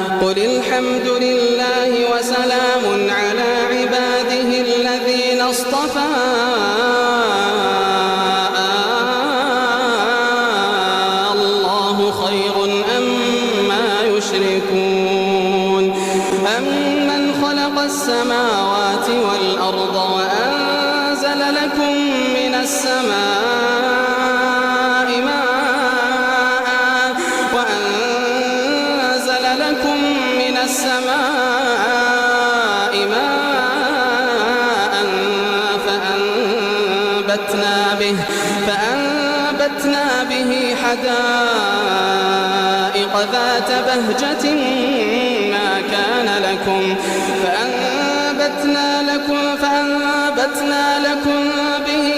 قل الحمد لله وسلام على عباده الذين اصطفى الله خير أما يشركون أمن خلق السماوات والأرض وأنزل لكم من السماء ماء فأنبتنا به حدائق ذات بهجة ما كان لكم فأنبتنا لكم به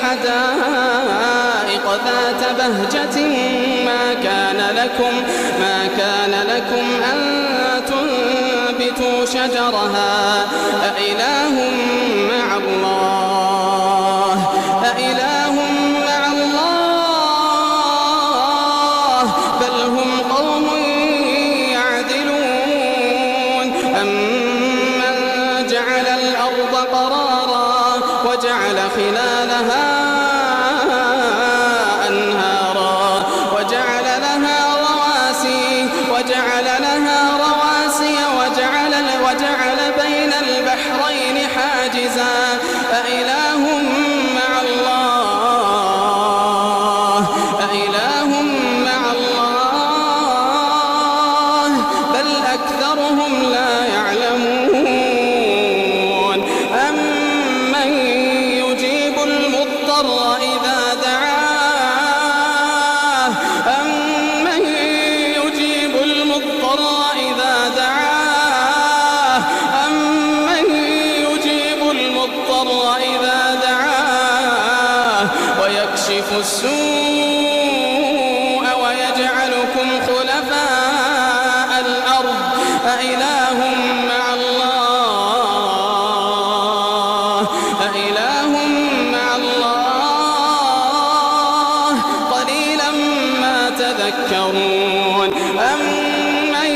حدائق ذات بهجة ما كان لكم أن تنبتوا شجرها أإله مع الله بل هم قوم يعدلون أمن جعل الأرض قرارا وجعل خلالها أنهارا وجعل لها رواسي وجعل بين البحرين حاجزا أإله مع الله بل أكثرهم لا يعلمون أمن يجيب المضطر إذا دعاه ويكشف السوء ويجعلكم خلفاء الأرض أإله مع الله قليلا ما تذكرون أمن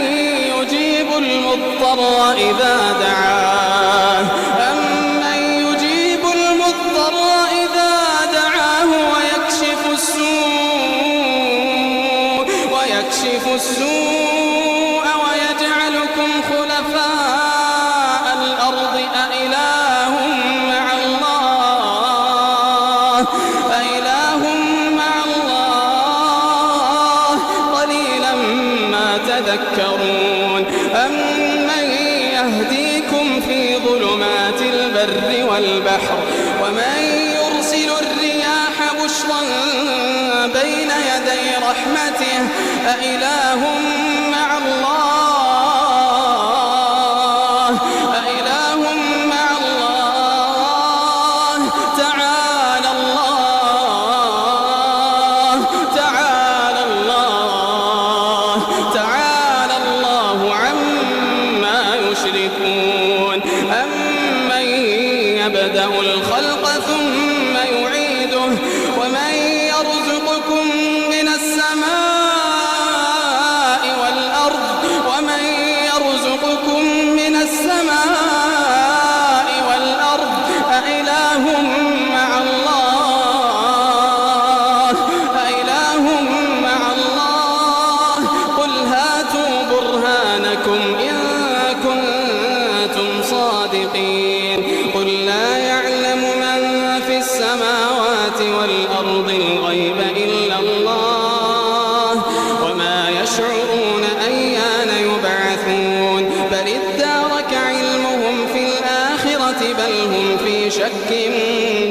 يجيب المضطر إذا دعاه ويكشف السوء ويجعلكم خلفاء الأرض أإله مع الله قليلا ما تذكرون أمن يهديكم في ظلمات البر والبحر ومن يرسل الرياح بشرا بين يدي رحمته أإله مع الله تعالى الله عما يشركون أمن يبدأ الخلق ثم يعيده ومن يرزقكم من السماء والأرض أإله مع الله قل هاتوا برهانكم إن كنتم صادقين قل لا يعلم من في السماوات والأرض الغيب إلا الله وما يشعرون أيان يبعثون بل ادارك علمهم في الآخرة بل هم في شك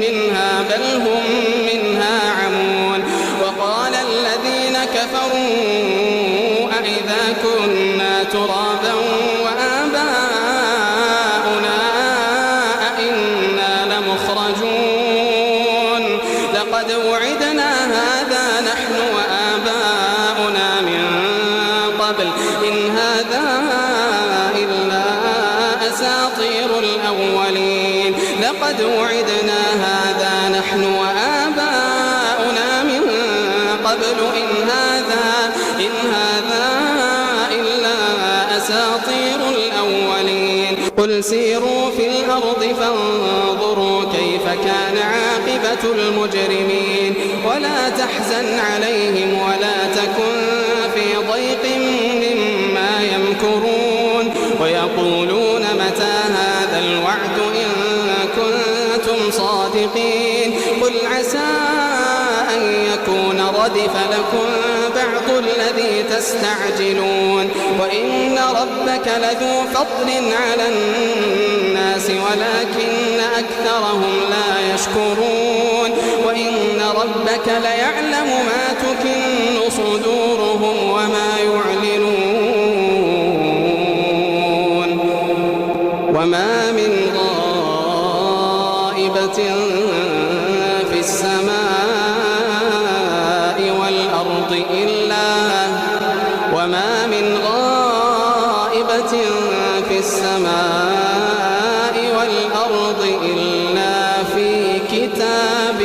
منها بل هم منها عمون وقال الذين كفروا أئذا كنا ترابا وآباؤنا أئنا لمخرجون لقد وعدنا هذا نحن وآباؤنا من قبل إن هذا إلا أساطير الأولين لقد وعدنا هذا نحن وآباؤنا من قبل إن إن هذا إلا أساطير الأولين قل سيروا في الأرض فانظروا كيف كان عاقبة المجرمين ولا تحزن عليهم ولا تكن في ضيق مما يمكرون ويقولون متى هذا الوعد إن كنتم صادقين قل عسى أن يكون ردف لكم بعض الذي تستعجلون وإن ربك لذو فضل على الناس ولكن أكثرهم لا يشكرون وإن ربك ليعلم ما تكن صدورهم وما يعلنون وما من غائبة في السماء والأرض إلا في كتاب